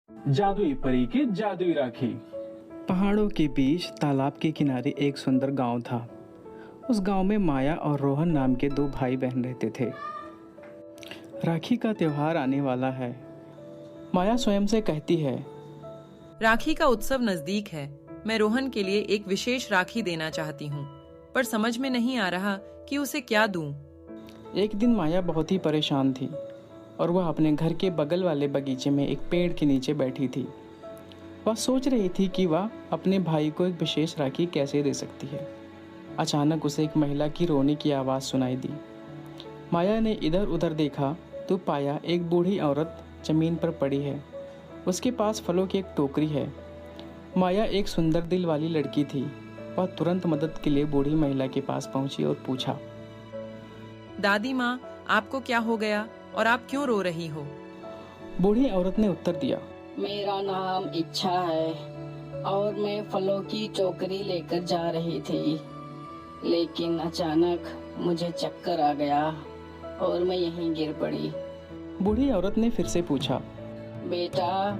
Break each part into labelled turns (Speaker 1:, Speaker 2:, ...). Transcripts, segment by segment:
Speaker 1: जादुई परी की जादुई राखी।
Speaker 2: पहाड़ों के बीच तालाब के किनारे एक सुंदर गांव था। उस गांव में माया और रोहन नाम के दो भाई बहन रहते थे। राखी का त्योहार आने वाला है। माया स्वयं से कहती है,
Speaker 3: राखी का उत्सव नजदीक है। मैं रोहन के लिए एक विशेष राखी देना चाहती हूँ, पर समझ में नहीं आ रहा कि उसे क्या दूं।
Speaker 2: एक दिन माया बहुत ही परेशान थी और वह अपने घर के बगल वाले बगीचे में एक पेड़ के नीचे बैठी थी। वह सोच रही थी कि वह अपने भाई को एक विशेष राखी कैसे दे सकती है। अचानक उसे एक महिला की रोने की आवाज़ सुनाई दी। माया ने इधर उधर देखा तो पाया एक बूढ़ी औरत ज़मीन पर पड़ी है। उसके पास फलों की एक टोकरी है। माया एक सुंदर दिल वाली लड़की थी। वह तुरंत मदद के लिए बूढ़ी महिला के पास पहुंची और पूछा,
Speaker 3: दादी माँ, आपको क्या हो गया और आप क्यों रो रही हो?
Speaker 2: बूढ़ी औरत ने उत्तर दिया,
Speaker 4: मेरा नाम इच्छा है और मैं फलों की टोकरी लेकर जा रही थी, लेकिन अचानक मुझे चक्कर आ गया और मैं यहीं गिर पड़ी।
Speaker 2: बूढ़ी औरत ने फिर से पूछा,
Speaker 4: बेटा,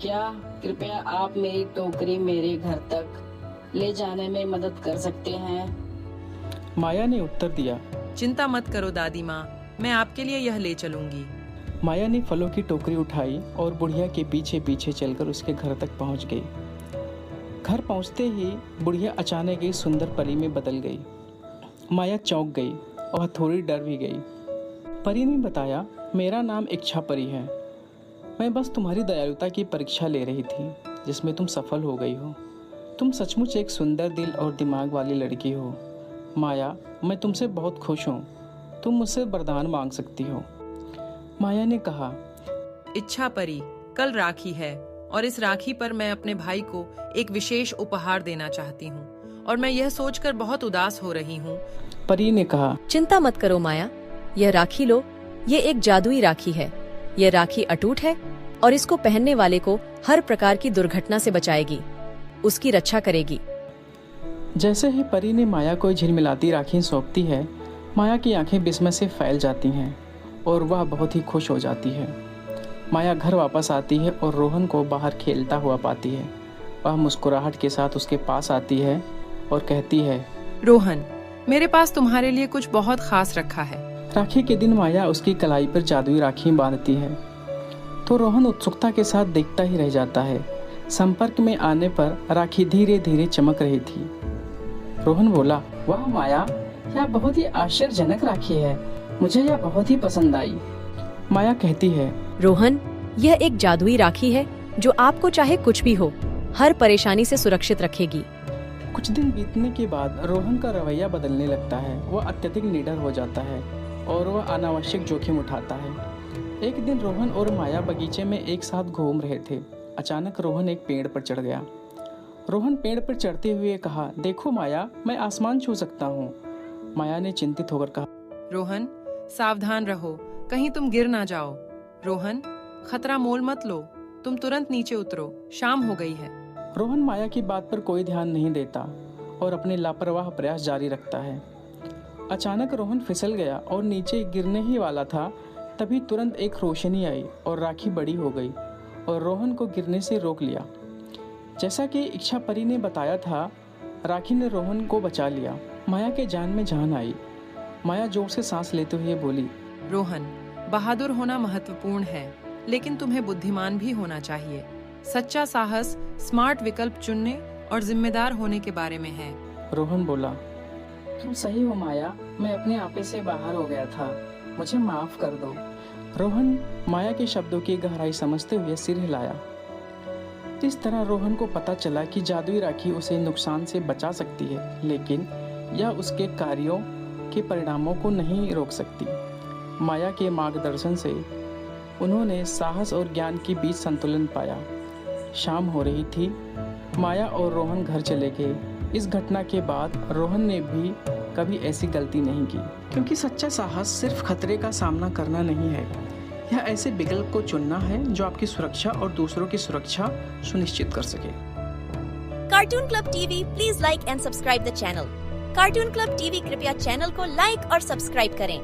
Speaker 4: क्या कृपया आप मेरी टोकरी मेरे घर तक ले जाने में मदद कर सकते हैं?
Speaker 2: माया ने उत्तर दिया,
Speaker 3: चिंता मत करो दादी माँ, मैं आपके लिए यह ले चलूंगी।
Speaker 2: माया ने फलों की टोकरी उठाई और बुढ़िया के पीछे पीछे चलकर उसके घर तक पहुंच गई। घर पहुंचते ही बुढ़िया अचानक एक सुंदर परी में बदल गई। माया चौंक गई और थोड़ी डर भी गई। परी ने बताया, मेरा नाम इच्छा परी है। मैं बस तुम्हारी दयालुता की परीक्षा ले रही थी, जिसमें तुम सफल हो गई हो। तुम सचमुच एक सुंदर दिल और दिमाग वाली लड़की हो। माया, मैं तुमसे बहुत खुश हूँ। तुम मुझसे वरदान मांग सकती हो। माया ने कहा,
Speaker 3: इच्छा परी, कल राखी है और इस राखी पर मैं अपने भाई को एक विशेष उपहार देना चाहती हूँ और मैं यह सोचकर बहुत उदास हो रही हूँ।
Speaker 2: परी ने कहा,
Speaker 5: चिंता मत करो माया, यह राखी लो। ये एक जादुई राखी है। यह राखी अटूट है और इसको पहनने वाले को हर प्रकार की दुर्घटना से बचाएगी, उसकी रक्षा करेगी।
Speaker 2: जैसे ही परी ने माया को झिलमिलाती राखी सौंपती है, माया की आंखें विस्मय से फैल जाती हैं और वह बहुत ही खुश हो जाती है। माया घर वापस आती है और रोहन को बाहर खेलता हुआ पाती है। वह मुस्कुराहट के साथ उसके पास आती है और कहती है,
Speaker 3: रोहन, मेरे पास तुम्हारे लिए कुछ बहुत खास रखा है।
Speaker 2: राखी के दिन माया उसकी कलाई पर जादुई राखी बांधती है तो रोहन उत्सुकता के साथ देखता ही रह जाता है। संपर्क में आने पर राखी धीरे धीरे चमक रही थी। रोहन बोला, वाह माया, यह बहुत ही आश्चर्यजनक राखी है। मुझे यह बहुत ही पसंद आई। माया कहती है,
Speaker 5: रोहन, यह एक जादुई राखी है जो आपको चाहे कुछ भी हो, हर परेशानी से सुरक्षित रखेगी।
Speaker 2: कुछ दिन बीतने के बाद रोहन का रवैया बदलने लगता है। वह अत्यधिक निडर हो जाता है और वह अनावश्यक जोखिम उठाता है। एक दिन रोहन और माया बगीचे में एक साथ घूम रहे थे। अचानक रोहन एक पेड़ पर चढ़ गया। रोहन पेड़ पर चढ़ते हुए कहा, देखो माया, मैं आसमान छू सकता हूँ। माया ने चिंतित होकर कहा,
Speaker 3: रोहन, सावधान रहो, कहीं तुम गिर ना जाओ। रोहन, खतरा मोल मत लो, तुम तुरंत नीचे उतरो, शाम हो गई है।
Speaker 2: रोहन माया की बात पर कोई ध्यान नहीं देता और अपने लापरवाह प्रयास जारी रखता है। अचानक रोहन फिसल गया और नीचे गिरने ही वाला था। तभी तुरंत एक रोशनी आई और राखी बड़ी हो गई और रोहन को गिरने से रोक लिया। जैसा कि इच्छा परी ने बताया था, राखी ने रोहन को बचा लिया। माया के जान में जान आई। माया जोर से सांस लेते हुए बोली,
Speaker 3: रोहन, बहादुर होना महत्वपूर्ण है, लेकिन तुम्हें बुद्धिमान भी होना चाहिए। सच्चा साहस स्मार्ट विकल्प चुनने और जिम्मेदार होने के बारे में है।
Speaker 2: रोहन बोला, तुम सही हो माया, मैं अपने आपे से बाहर हो गया था, मुझे माफ कर दो। रोहन माया के शब्दों की गहराई समझते हुए सिर हिलाया। इस तरह रोहन को पता चला कि जादुई राखी उसे नुकसान से बचा सकती है, लेकिन यह उसके कार्यों के परिणामों को नहीं रोक सकती। माया के मार्गदर्शन से उन्होंने साहस और ज्ञान के बीच संतुलन पाया। शाम हो रही थी। माया और रोहन घर चले गए। इस घटना के बाद रोहन ने भी कभी ऐसी गलती नहीं की, क्योंकि सच्चा साहस सिर्फ खतरे का सामना करना नहीं है, यह ऐसे विकल्प को चुनना है जो आपकी सुरक्षा और दूसरों की सुरक्षा सुनिश्चित कर सके।
Speaker 6: Cartoon club TV, please like and subscribe the channel. Cartoon club TV कृपया चैनल को लाइक और सब्सक्राइब करें।